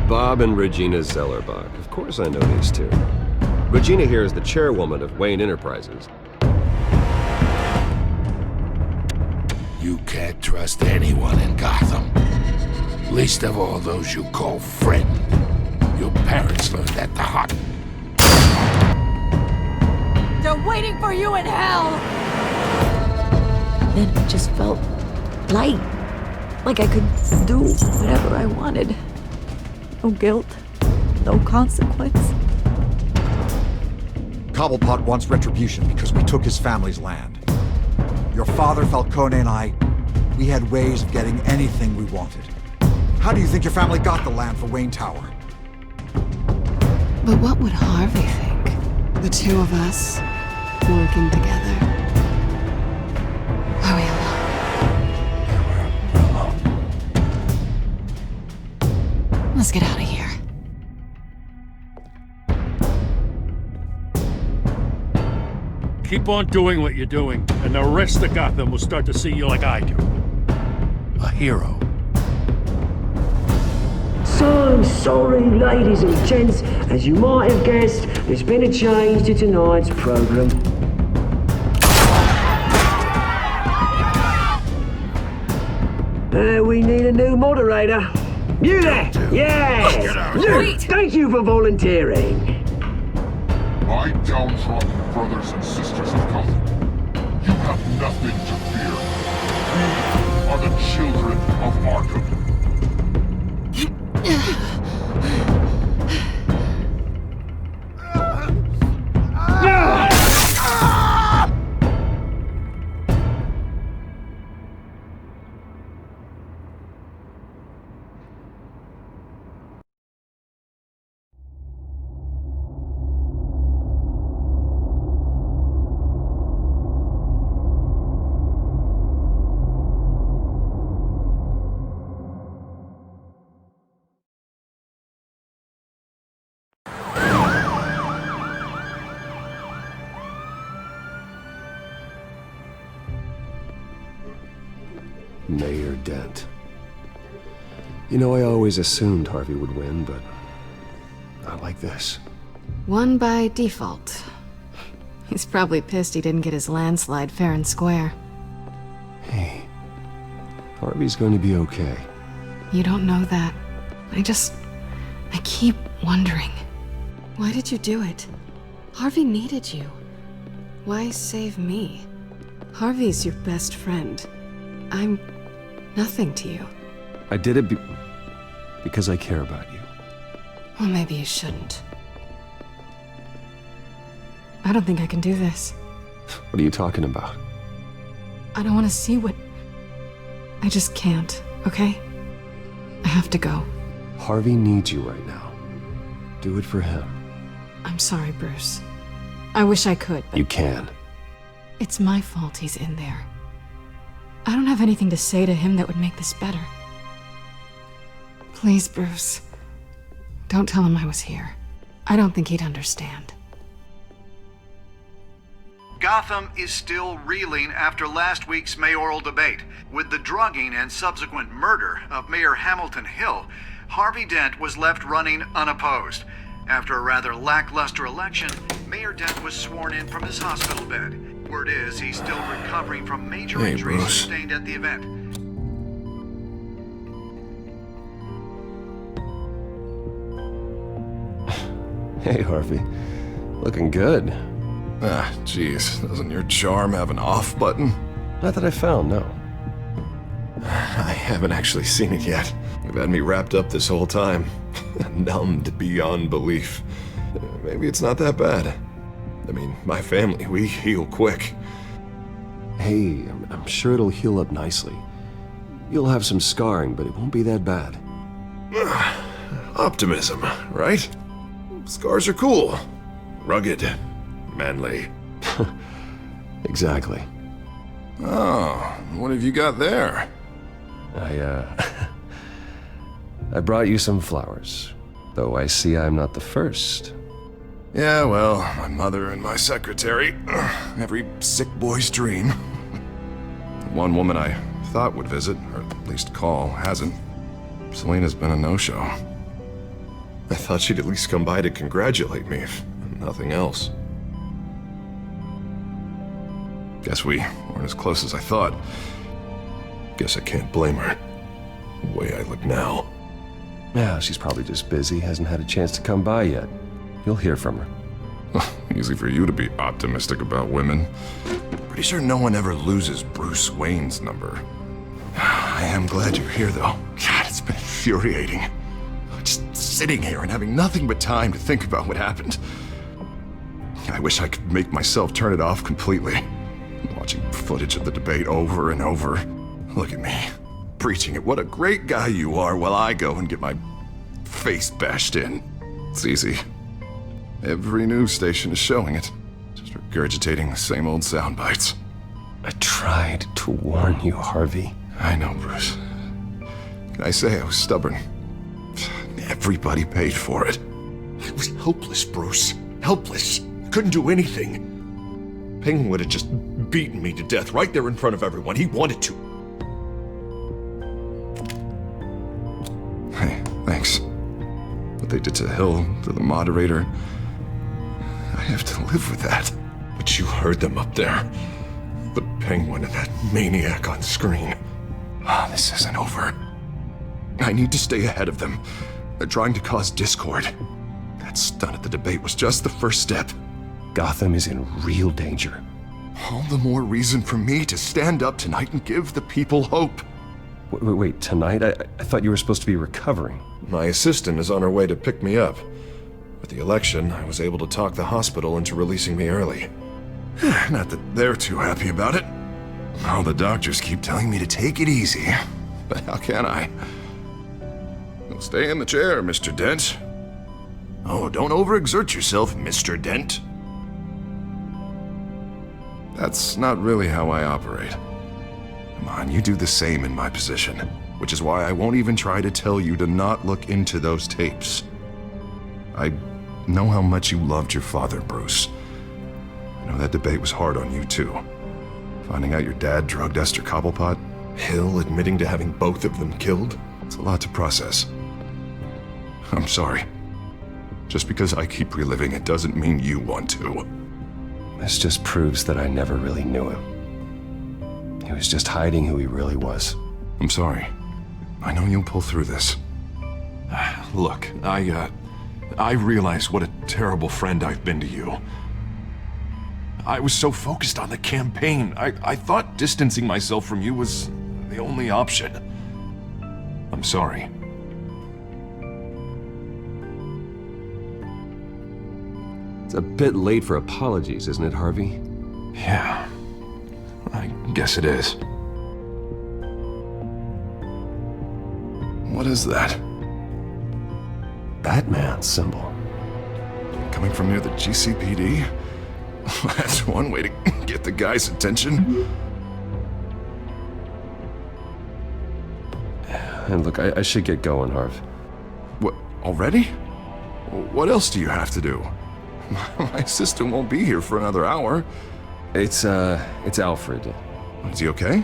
Bob and Regina Zellerbach. Of course I know these two. Regina here is the chairwoman of Wayne Enterprises. You can't trust anyone in Gotham. Least of all those you call friend. Your parents learned that the hard... They're waiting for you in hell! Then it just felt light. Like I could do whatever I wanted. No guilt, no consequence. Cobblepot wants retribution because we took his family's land. Your father, Falcone, and I, we had ways of getting anything we wanted. How do you think your family got the land for Wayne Tower? But what would Harvey think? The two of us, working together. Are we alone? Let's get out of here. Keep on doing what you're doing, and the rest of Gotham will start to see you like I do. A hero. So I'm sorry, ladies and gents. As you might have guessed, there's been a change to tonight's program. We need a new moderator. You there! Yeah! You! Thank you for volunteering. My downtrodden brothers and sisters of Gotham, you have nothing to fear. We are the children of Arkham. Mayor Dent. You know, I always assumed Harvey would win, but not like this. Won by default. He's probably pissed he didn't get his landslide fair and square. Hey, Harvey's going to be okay. You don't know that. I keep wondering. Why did you do it? Harvey needed you. Why save me? Harvey's your best friend. I'm nothing to you. I did it because I care about you. Well, maybe you shouldn't. I don't think I can do this. What are you talking about? I don't want to see what... I just can't, okay? I have to go. Harvey needs you right now. Do it for him. I'm sorry, Bruce. I wish I could, but... You can. It's my fault he's in there. I don't have anything to say to him that would make this better. Please, Bruce. Don't tell him I was here. I don't think he'd understand. Gotham is still reeling after last week's mayoral debate. With the drugging and subsequent murder of Mayor Hamilton Hill, Harvey Dent was left running unopposed. After a rather lackluster election, Mayor Dent was sworn in from his hospital bed. Word is he's still recovering from major injuries sustained at the event. Hey, Harvey. Looking good. Ah, jeez. Doesn't your charm have an off button? Not that I found, no. I haven't actually seen it yet. You've had me wrapped up this whole time. Numbed beyond belief. Maybe it's not that bad. I mean, my family, we heal quick. Hey, I'm sure it'll heal up nicely. You'll have some scarring, but it won't be that bad. Optimism, right? Scars are cool. Rugged. Manly. Exactly. Oh, what have you got there? I brought you some flowers. Though I see I'm not the first. Yeah, well, my mother and my secretary. Every sick boy's dream. One woman I thought would visit, or at least call, hasn't. Selena's been a no-show. I thought she'd at least come by to congratulate me, if nothing else. Guess we weren't as close as I thought. Guess I can't blame her. The way I look now. Yeah, she's probably just busy, hasn't had a chance to come by yet. You'll hear from her. Easy for you to be optimistic about women. Pretty sure no one ever loses Bruce Wayne's number. I am glad you're here, though. God, it's been infuriating. Just sitting here and having nothing but time to think about what happened. I wish I could make myself turn it off completely. Watching footage of the debate over and over. Look at me, preaching at what a great guy you are while I go and get my face bashed in. It's easy. Every news station is showing it. Just regurgitating the same old sound bites. I tried to warn you, Harvey. I know, Bruce. Can I say I was stubborn? Everybody paid for it. I was helpless, Bruce. Helpless. Couldn't do anything. Penguin would have just beaten me to death right there in front of everyone. He wanted to. Hey, thanks. What they did to Hill, to the moderator, I have to live with that. But you heard them up there. The Penguin and that maniac on screen. This isn't over. I need to stay ahead of them. They're trying to cause discord. That stunt at the debate was just the first step. Gotham is in real danger. All the more reason for me to stand up tonight and give the people hope. Wait, tonight? I thought you were supposed to be recovering. My assistant is on her way to pick me up. With the election, I was able to talk the hospital into releasing me early. Not that they're too happy about it. All the doctors keep telling me to take it easy. But how can I? Well, stay in the chair, Mr. Dent. Oh, don't overexert yourself, Mr. Dent. That's not really how I operate. Come on, you do the same in my position. Which is why I won't even try to tell you to not look into those tapes. I know how much you loved your father, Bruce. I know that debate was hard on you, too. Finding out your dad drugged Esther Cobblepot, Hill admitting to having both of them killed, it's a lot to process. I'm sorry. Just because I keep reliving it doesn't mean you want to. This just proves that I never really knew him. He was just hiding who he really was. I'm sorry. I know you'll pull through this. Look, I realize what a terrible friend I've been to you. I was so focused on the campaign. I thought distancing myself from you was the only option. I'm sorry. It's a bit late for apologies, isn't it, Harvey? Yeah, I guess it is. What is that? Batman symbol. Coming from near the GCPD? That's one way to get the guy's attention. And look, I should get going, Harv. What, already? What else do you have to do? My assistant won't be here for another hour. It's Alfred. Is he okay?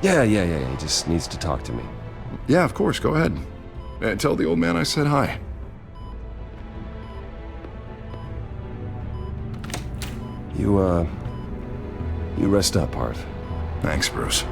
Yeah, he just needs to talk to me. Yeah, of course, go ahead. Tell the old man I said hi. You rest up, Harv. Thanks, Bruce.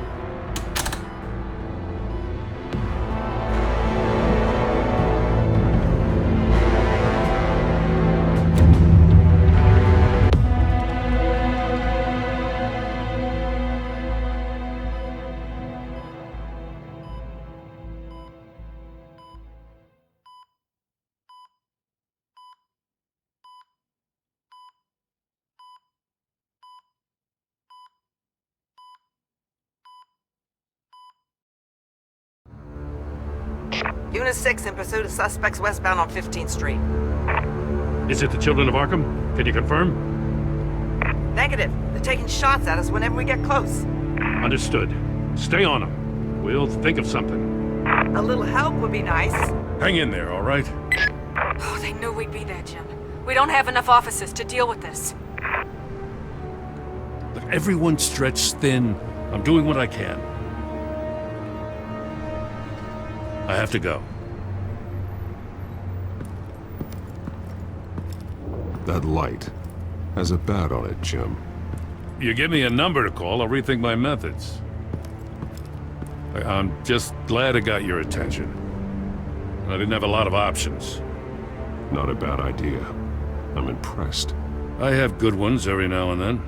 Unit 6 in pursuit of suspects westbound on 15th Street. Is it the Children of Arkham? Can you confirm? Negative. They're taking shots at us whenever we get close. Understood. Stay on them. We'll think of something. A little help would be nice. Hang in there, all right? Oh, they knew we'd be there, Jim. We don't have enough officers to deal with this. Look, everyone's stretched thin. I'm doing what I can. I have to go. That light has a bat on it, Jim. You give me a number to call, I'll rethink my methods. I'm just glad I got your attention. I didn't have a lot of options. Not a bad idea. I'm impressed. I have good ones every now and then.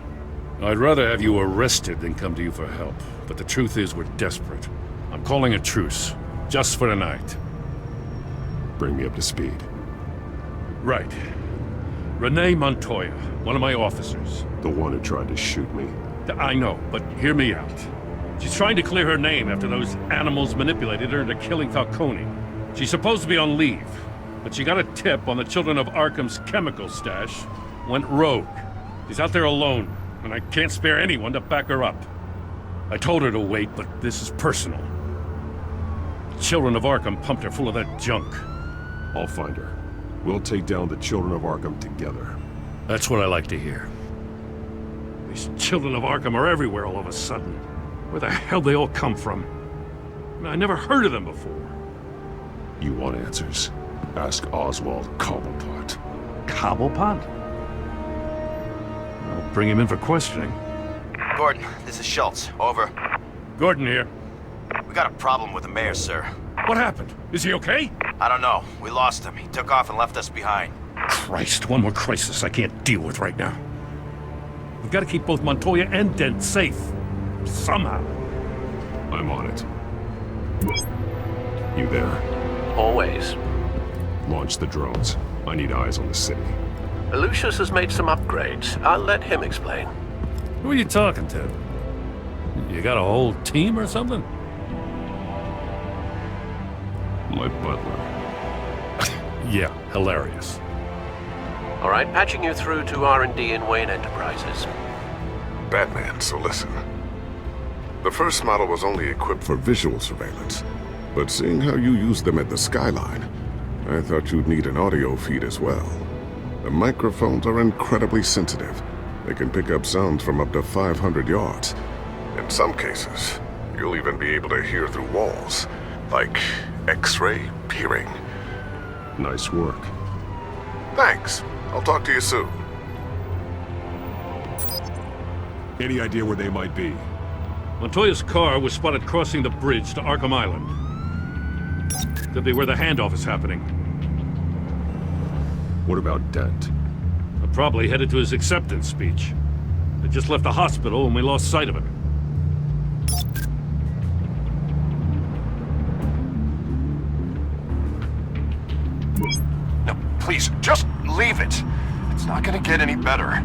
I'd rather have you arrested than come to you for help. But the truth is, we're desperate. I'm calling a truce. Just for tonight. Bring me up to speed. Right. Renee Montoya, one of my officers. The one who tried to shoot me. I know, but hear me out. She's trying to clear her name after those animals manipulated her into killing Falcone. She's supposed to be on leave, but she got a tip on the Children of Arkham's chemical stash, went rogue. She's out there alone, and I can't spare anyone to back her up. I told her to wait, but this is personal. Children of Arkham pumped her full of that junk. I'll find her. We'll take down the Children of Arkham together. That's what I like to hear. These Children of Arkham are everywhere all of a sudden. Where the hell they all come from? I never heard of them before. You want answers? Ask Oswald Cobblepot. Cobblepot? I'll bring him in for questioning. Gordon, this is Schultz. Over. Gordon here. We got a problem with the mayor, sir. What happened? Is he okay? I don't know. We lost him. He took off and left us behind. Christ, one more crisis I can't deal with right now. We've got to keep both Montoya and Dent safe. Somehow. I'm on it. You there? Always. Launch the drones. I need eyes on the city. Lucius has made some upgrades. I'll let him explain. Who are you talking to? You got a whole team or something? My butler. Yeah, hilarious. All right, patching you through to R&D in Wayne Enterprises. Batman, so listen. The first model was only equipped for visual surveillance, but seeing how you use them at the skyline, I thought you'd need an audio feed as well. The microphones are incredibly sensitive. They can pick up sounds from up to 500 yards. In some cases, you'll even be able to hear through walls, like X-ray peering. Nice work. Thanks. I'll talk to you soon. Any idea where they might be? Montoya's car was spotted crossing the bridge to Arkham Island. Could be where the handoff is happening. What about Dent? Probably headed to his acceptance speech. They just left the hospital and we lost sight of him. No, please, just leave it. It's not gonna get any better.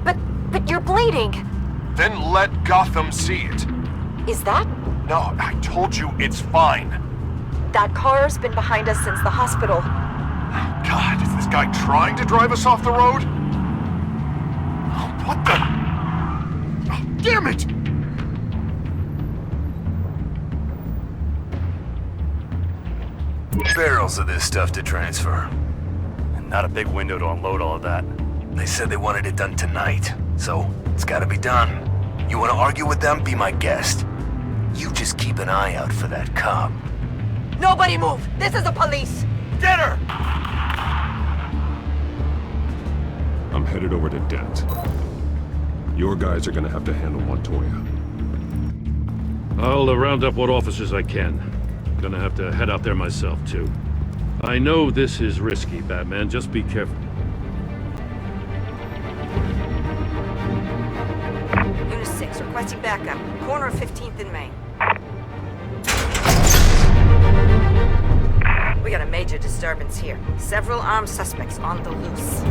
But you're bleeding. Then let Gotham see it. Is that? No, I told you it's fine. That car's been behind us since the hospital. God, is this guy trying to drive us off the road? What the? Oh, damn it! Barrels of this stuff to transfer. And not a big window to unload all of that. They said they wanted it done tonight, so it's gotta be done. You wanna argue with them? Be my guest. You just keep an eye out for that cop. Nobody move! This is the police! Get her! I'm headed over to Dent. Your guys are gonna have to handle Montoya. I'll round up what officers I can. Gonna have to head out there myself, too. I know this is risky, Batman. Just be careful. Unit 6, requesting backup. Corner of 15th and Main. We got a major disturbance here. Several armed suspects on the loose.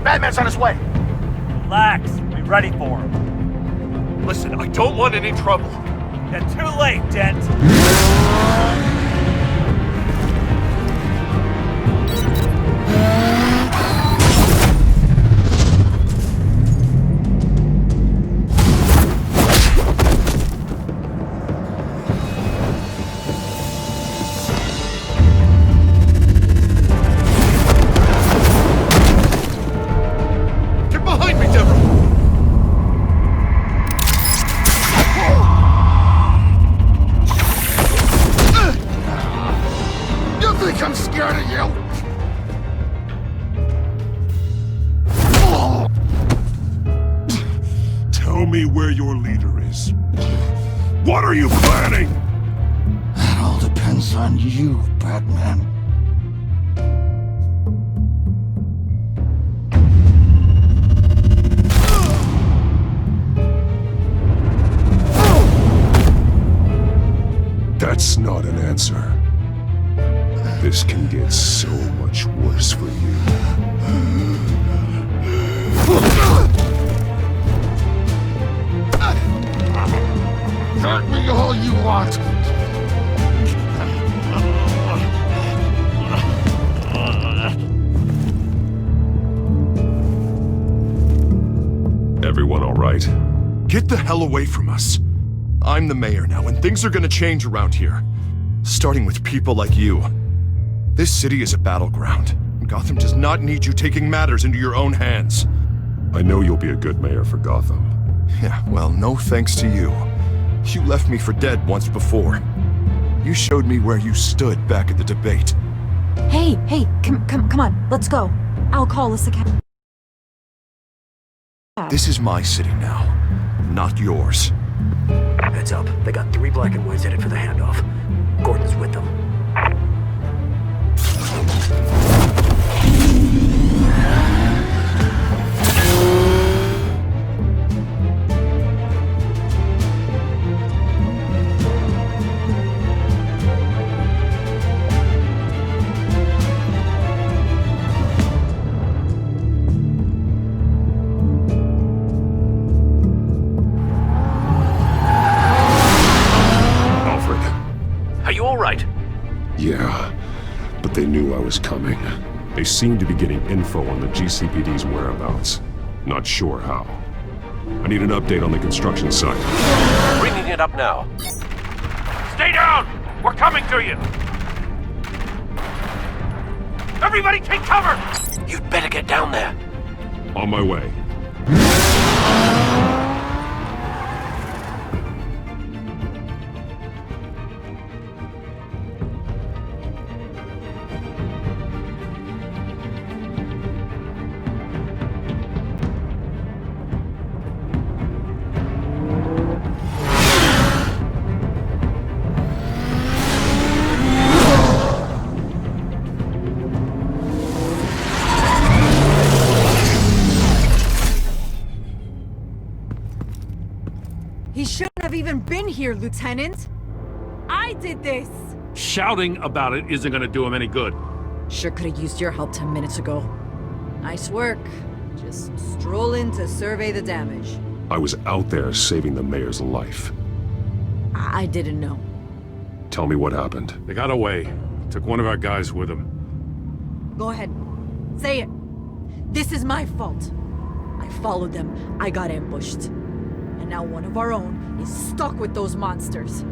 Batman's on his way. Relax. Be ready for him. Listen, I don't want any trouble. You're too late, Dent. I'm scared of you? Tell me where your leader is. What are you planning? That all depends on you, Batman. That's not an answer. This can get so much worse for you. Hurt me all you want. Everyone all right? Get the hell away from us. I'm the mayor now, and things are gonna change around here. Starting with people like you. This city is a battleground. Gotham does not need you taking matters into your own hands. I know you'll be a good mayor for Gotham. Yeah, well, no thanks to you. You left me for dead once before. You showed me where you stood back at the debate. Hey, come on, let's go. I'll call us a cab. This is my city now, not yours. Heads up, they got 3 black and whites headed for the handoff. Gordon's with them. Yeah, but they knew I was coming. They seemed to be getting info on the GCPD's whereabouts. Not sure how. I need an update on the construction site. Bringing it up now. Stay down! We're coming to you! Everybody take cover! You'd better get down there. On my way. He shouldn't have even been here, Lieutenant! I did this! Shouting about it isn't gonna do him any good. Sure could have used your help 10 minutes ago. Nice work. Just stroll in to survey the damage. I was out there saving the mayor's life. I didn't know. Tell me what happened. They got away. Took one of our guys with them. Go ahead. Say it. This is my fault. I followed them. I got ambushed. And now one of our own is stuck with those monsters.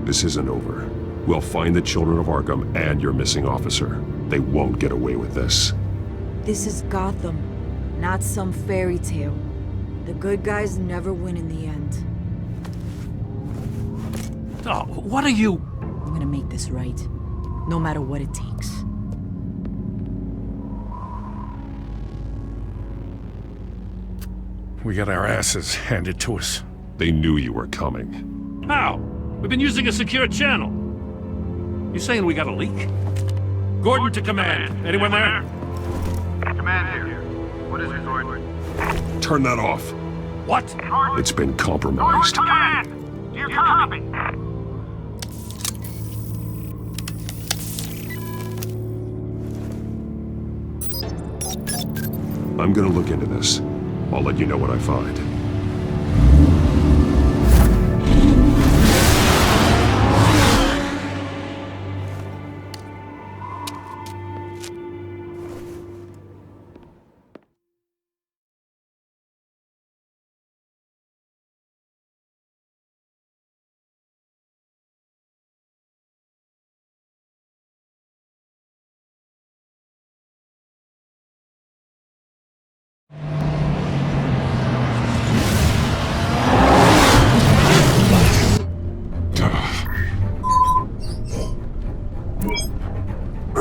This isn't over. We'll find the children of Arkham and your missing officer. They won't get away with this. This is Gotham, not some fairy tale. The good guys never win in the end. Oh, what are you? I'm gonna make this right, no matter what it takes. We got our asses handed to us. They knew you were coming. How? We've been using a secure channel. You saying we got a leak? Gordon to command. Anyone there? Command here. What is his order? Turn that off. What? It's been compromised. Command! Do you copy? I'm gonna look into this. I'll let you know what I find.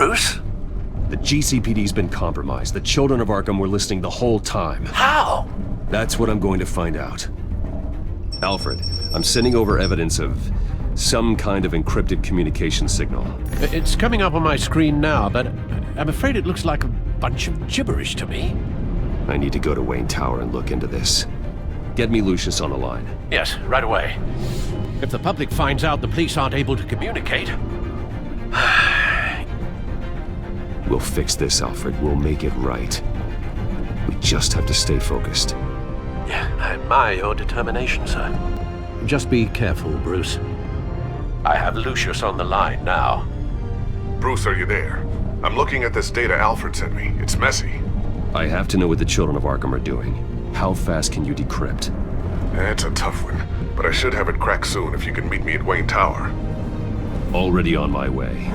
Bruce? The GCPD's been compromised. The children of Arkham were listening the whole time. How? That's what I'm going to find out. Alfred, I'm sending over evidence of some kind of encrypted communication signal. It's coming up on my screen now, but I'm afraid it looks like a bunch of gibberish to me. I need to go to Wayne Tower and look into this. Get me Lucius on the line. Yes, right away. If the public finds out the police aren't able to communicate... We'll fix this, Alfred. We'll make it right. We just have to stay focused. Yeah, I admire your determination, sir. Just be careful, Bruce. I have Lucius on the line now. Bruce, are you there? I'm looking at this data Alfred sent me. It's messy. I have to know what the children of Arkham are doing. How fast can you decrypt? That's a tough one, but I should have it cracked soon if you can meet me at Wayne Tower. Already on my way.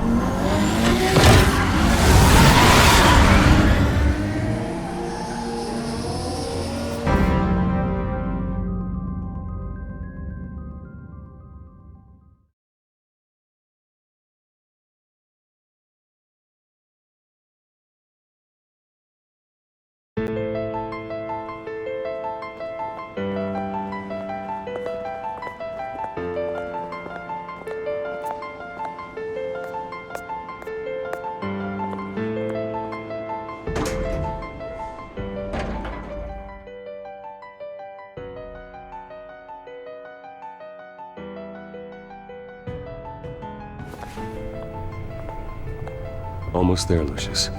Almost there, Lucius.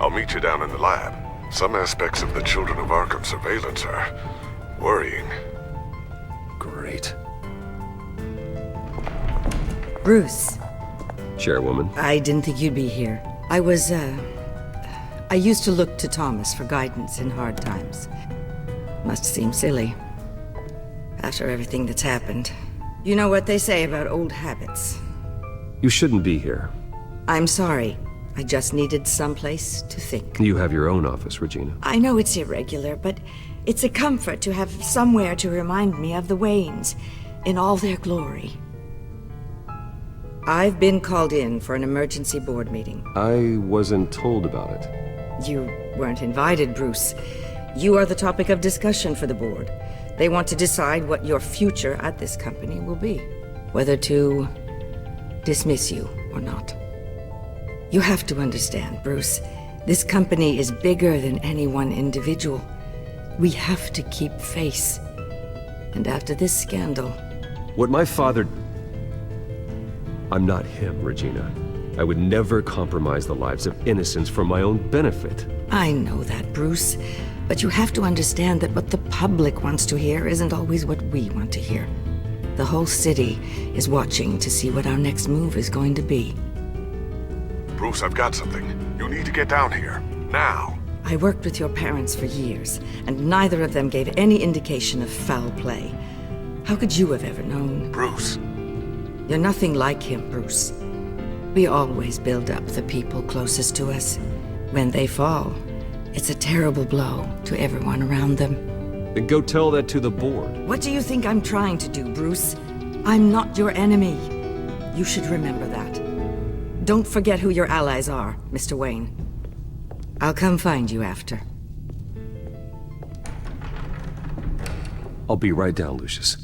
I'll meet you down in the lab. Some aspects of the Children of Arkham surveillance are worrying. Great. Bruce. Chairwoman. I didn't think you'd be here. I used to look to Thomas for guidance in hard times. Must seem silly. After everything that's happened. You know what they say about old habits. You shouldn't be here. I'm sorry. I just needed someplace to think. You have your own office, Regina. I know it's irregular, but it's a comfort to have somewhere to remind me of the Waynes in all their glory. I've been called in for an emergency board meeting. I wasn't told about it. You weren't invited, Bruce. You are the topic of discussion for the board. They want to decide what your future at this company will be. Whether to dismiss you or not. You have to understand, Bruce. This company is bigger than any one individual. We have to keep face. And after this scandal... What my father... I'm not him, Regina. I would never compromise the lives of innocents for my own benefit. I know that, Bruce. But you have to understand that what the public wants to hear isn't always what we want to hear. The whole city is watching to see what our next move is going to be. Bruce, I've got something. You need to get down here. Now. I worked with your parents for years, and neither of them gave any indication of foul play. How could you have ever known? Bruce. You're nothing like him, Bruce. We always build up the people closest to us. When they fall, it's a terrible blow to everyone around them. Then go tell that to the board. What do you think I'm trying to do, Bruce? I'm not your enemy. You should remember that. Don't forget who your allies are, Mr. Wayne. I'll come find you after. I'll be right down, Lucius.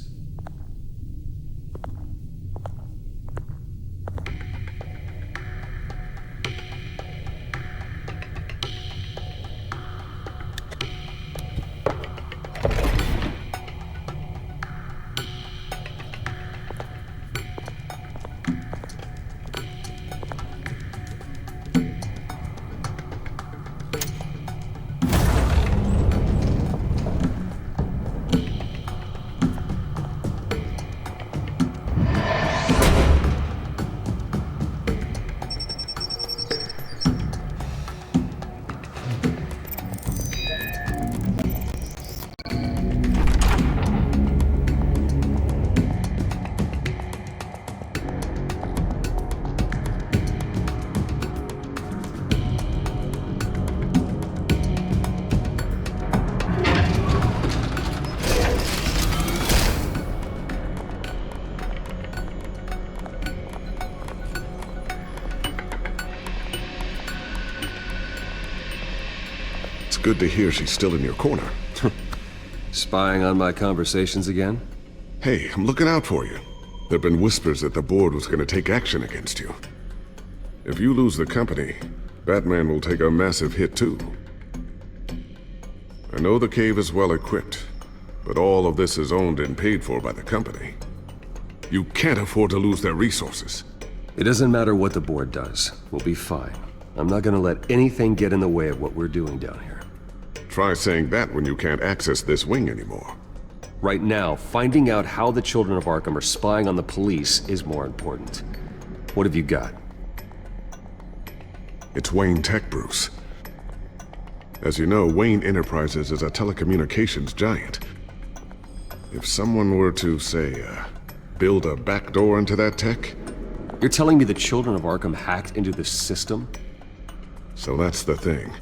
good to hear she's still in your corner. Spying on my conversations again? Hey, I'm looking out for you. There have been whispers that the board was going to take action against you. If you lose the company, Batman will take a massive hit too. I know the cave is well equipped, but all of this is owned and paid for by the company. You can't afford to lose their resources. It doesn't matter what the board does. We'll be fine. I'm not gonna let anything get in the way of what we're doing down here. Try saying that when you can't access this wing anymore. Right now, finding out how the children of Arkham are spying on the police is more important. What have you got? It's Wayne Tech, Bruce. As you know, Wayne Enterprises is a telecommunications giant. If someone were to, say, build a backdoor into that tech... You're telling me the children of Arkham hacked into the system? So that's the thing.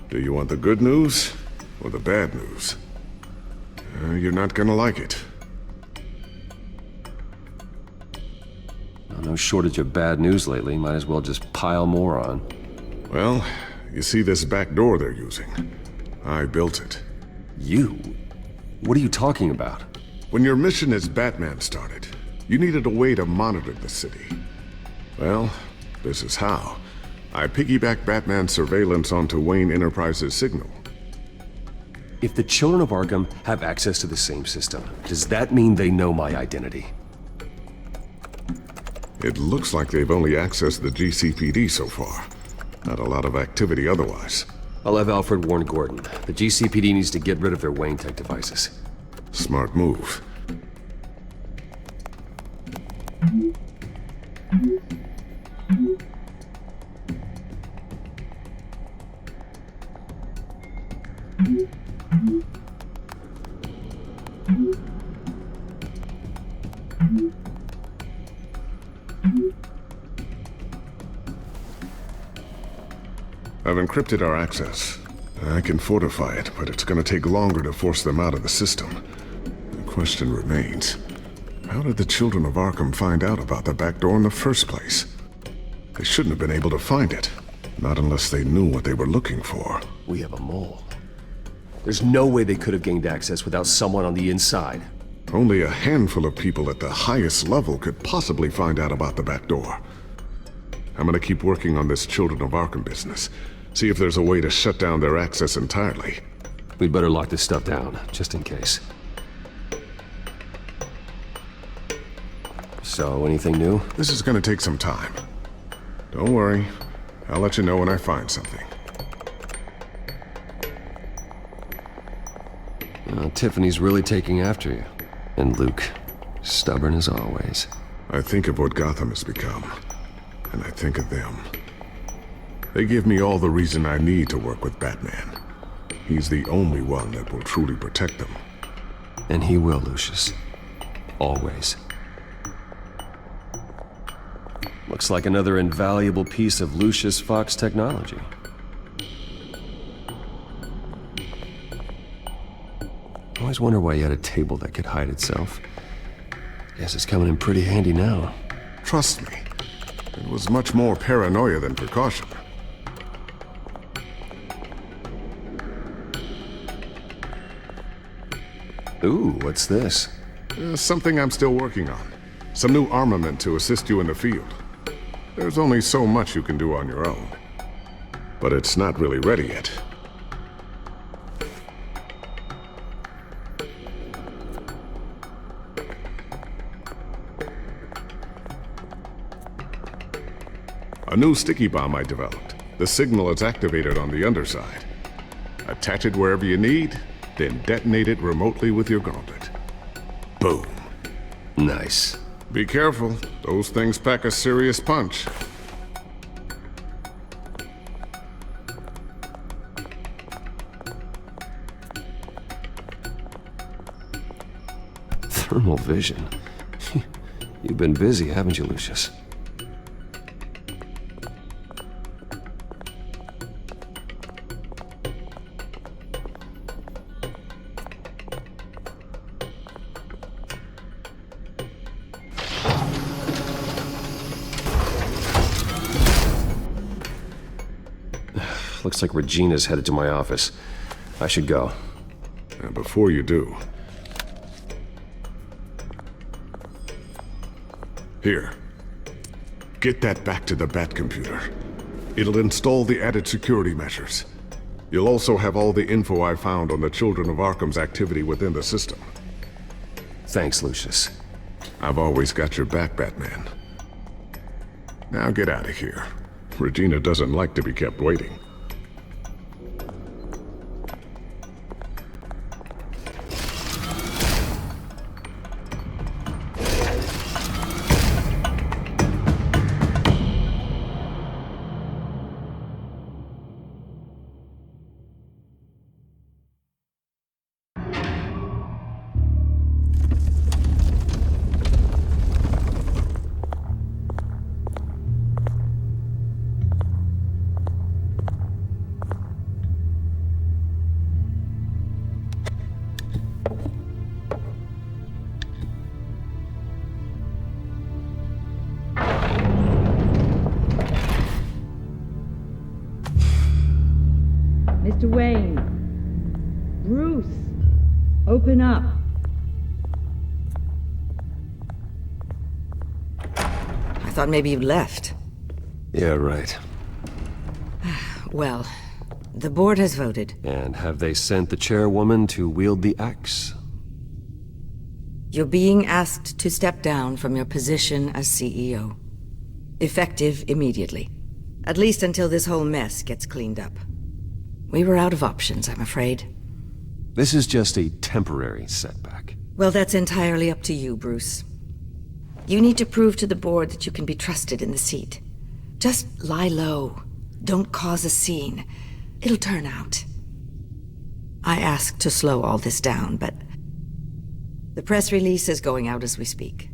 Do you want the good news or the bad news? You're not gonna like it. No shortage of bad news lately. Might as well just pile more on. Well, you see this back door they're using? I built it. You? What are you talking about? When your mission as Batman started, you needed a way to monitor the city. Well, this is how. I piggybacked Batman's surveillance onto Wayne Enterprises' signal. If the children of Arkham have access to the same system, does that mean they know my identity? It looks like they've only accessed the GCPD so far. Not a lot of activity otherwise. I'll have Alfred warn Gordon. The GCPD needs to get rid of their Wayne Tech devices. Smart move. I've encrypted our access. I can fortify it, but it's gonna take longer to force them out of the system. The question remains, how did the children of Arkham find out about the back door in the first place? They shouldn't have been able to find it. Not unless they knew what they were looking for. We have a mole. There's no way they could have gained access without someone on the inside. Only a handful of people at the highest level could possibly find out about the back door. I'm gonna keep working on this Children of Arkham business. See if there's a way to shut down their access entirely. We'd better lock this stuff down, just in case. So, anything new? This is gonna take some time. Don't worry. I'll let you know when I find something. Tiffany's really taking after you. And Luke, stubborn as always. I think of what Gotham has become, and I think of them. They give me all the reason I need to work with Batman. He's the only one that will truly protect them. And he will, Lucius. Always. Looks like another invaluable piece of Lucius Fox technology. Always wonder why you had a table that could hide itself. Guess it's coming in pretty handy now. Trust me, it was much more paranoia than precaution. Ooh, what's this? Something I'm still working on. Some new armament to assist you in the field. There's only so much you can do on your own. But it's not really ready yet. A new sticky bomb I developed. The signal is activated on the underside. Attach it wherever you need, then detonate it remotely with your gauntlet. Boom. Nice. Be careful. Those things pack a serious punch. Thermal vision. You've been busy, haven't you, Lucius? Looks like Regina's headed to my office. I should go. And before you do... Here. Get that back to the Bat computer. It'll install the added security measures. You'll also have all the info I found on the Children of Arkham's activity within the system. Thanks, Lucius. I've always got your back, Batman. Now get out of here. Regina doesn't like to be kept waiting. Mr. Wayne. Bruce. Open up. I thought maybe you'd left. Yeah, right. Well, the board has voted. And have they sent the chairwoman to wield the axe? You're being asked to step down from your position as CEO. Effective immediately. At least until this whole mess gets cleaned up. We were out of options, I'm afraid. This is just a temporary setback. Well, that's entirely up to you, Bruce. You need to prove to the board that you can be trusted in the seat. Just lie low. Don't cause a scene. It'll turn out. I asked to slow all this down, but... the press release is going out as we speak.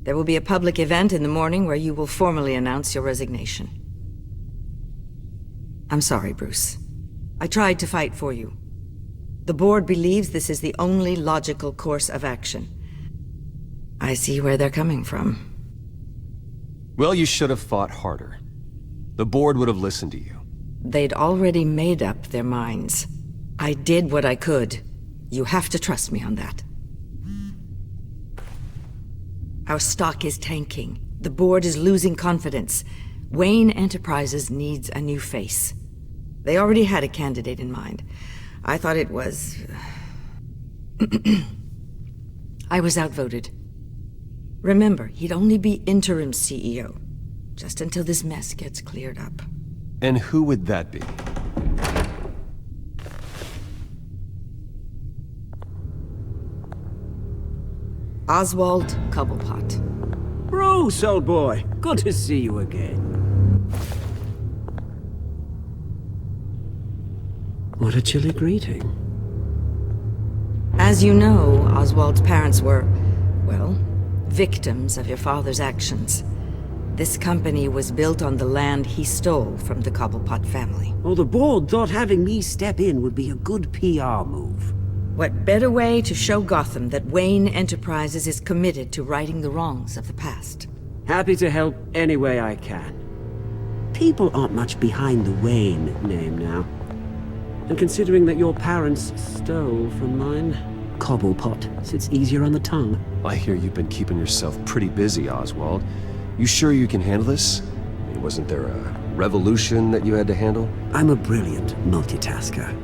There will be a public event in the morning where you will formally announce your resignation. I'm sorry, Bruce. I tried to fight for you. The board believes this is the only logical course of action. I see where they're coming from. Well, you should have fought harder. The board would have listened to you. They'd already made up their minds. I did what I could. You have to trust me on that. Our stock is tanking. The board is losing confidence. Wayne Enterprises needs a new face. They already had a candidate in mind. I thought it was... I was outvoted. Remember, he'd only be interim CEO, just until this mess gets cleared up. And who would that be? Oswald Cobblepot. Bruce, old boy. Good to see you again. What a chilly greeting. As you know, Oswald's parents were, well, victims of your father's actions. This company was built on the land he stole from the Cobblepot family. Well, the board thought having me step in would be a good PR move. What better way to show Gotham that Wayne Enterprises is committed to righting the wrongs of the past? Happy to help any way I can. People aren't much behind the Wayne name now. And considering that your parents stole from mine, Cobblepot sits easier on the tongue. I hear you've been keeping yourself pretty busy, Oswald. You sure you can handle this? I mean, wasn't there a revolution that you had to handle? I'm a brilliant multitasker.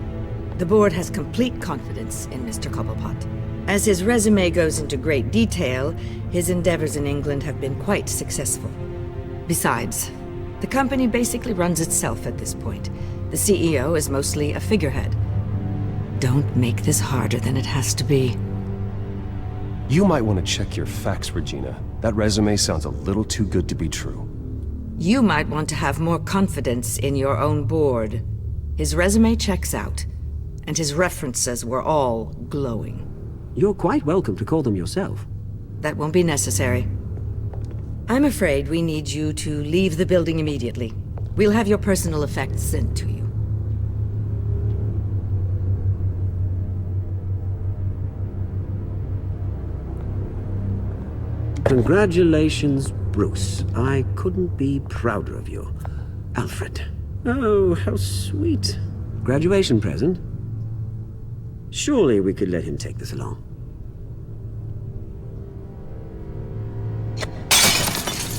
The board has complete confidence in Mr. Cobblepot. As his resume goes into great detail, his endeavors in England have been quite successful. Besides, the company basically runs itself at this point. The CEO is mostly a figurehead. Don't make this harder than it has to be. You might want to check your facts, Regina. That resume sounds a little too good to be true. You might want to have more confidence in your own board. His resume checks out, and his references were all glowing. You're quite welcome to call them yourself. That won't be necessary. I'm afraid we need you to leave the building immediately. We'll have your personal effects sent to you. Congratulations, Bruce. I couldn't be prouder of you. Alfred, Oh, how sweet. Graduation present? Surely we could let him take this along.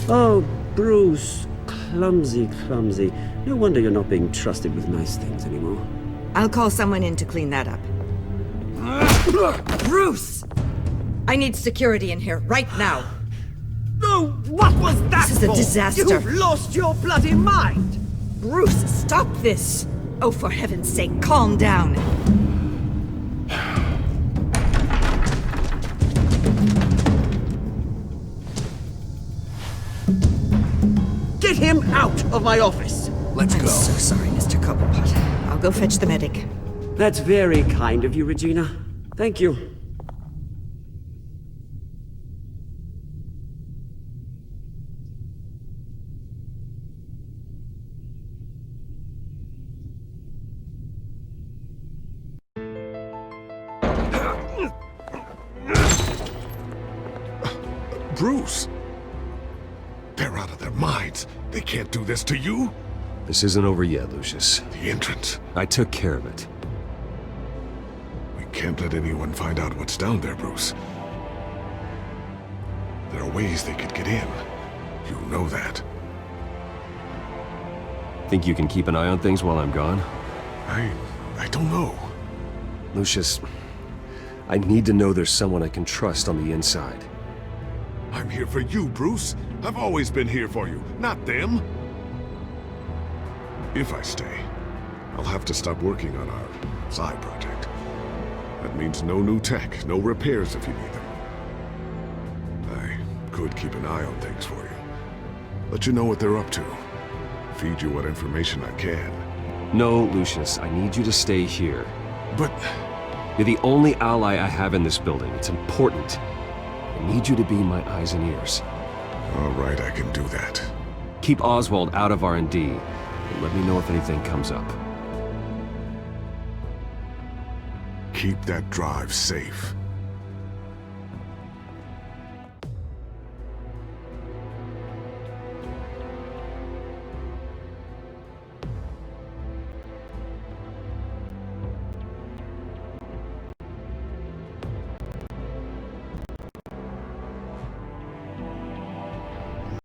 Oh, Bruce. Clumsy, clumsy. No wonder you're not being trusted with nice things anymore. I'll call someone in to clean that up. Bruce! I need security in here, right now. Oh, what was that This is a disaster. You've lost your bloody mind! Bruce, stop this! Oh, for heaven's sake, calm down. Get him out of my office! Let's go. I'm so sorry, Mr. Cobblepot. I'll go fetch the medic. That's very kind of you, Regina. Thank you. Bruce! They're out of their minds. They can't do this to you. This isn't over yet, Lucius. The entrance. I took care of it. We can't let anyone find out what's down there, Bruce. There are ways they could get in. You know that. Think you can keep an eye on things while I'm gone? I don't know. Lucius, I need to know there's someone I can trust on the inside. I'm here for you, Bruce. I've always been here for you, not them. If I stay, I'll have to stop working on our side project. That means no new tech, no repairs if you need them. I could keep an eye on things for you. Let you know what they're up to. Feed you what information I can. No, Lucius, I need you to stay here. But... You're the only ally I have in this building. It's important. I need you to be my eyes and ears. All right, I can do that. Keep Oswald out of R&D, and let me know if anything comes up. Keep that drive safe.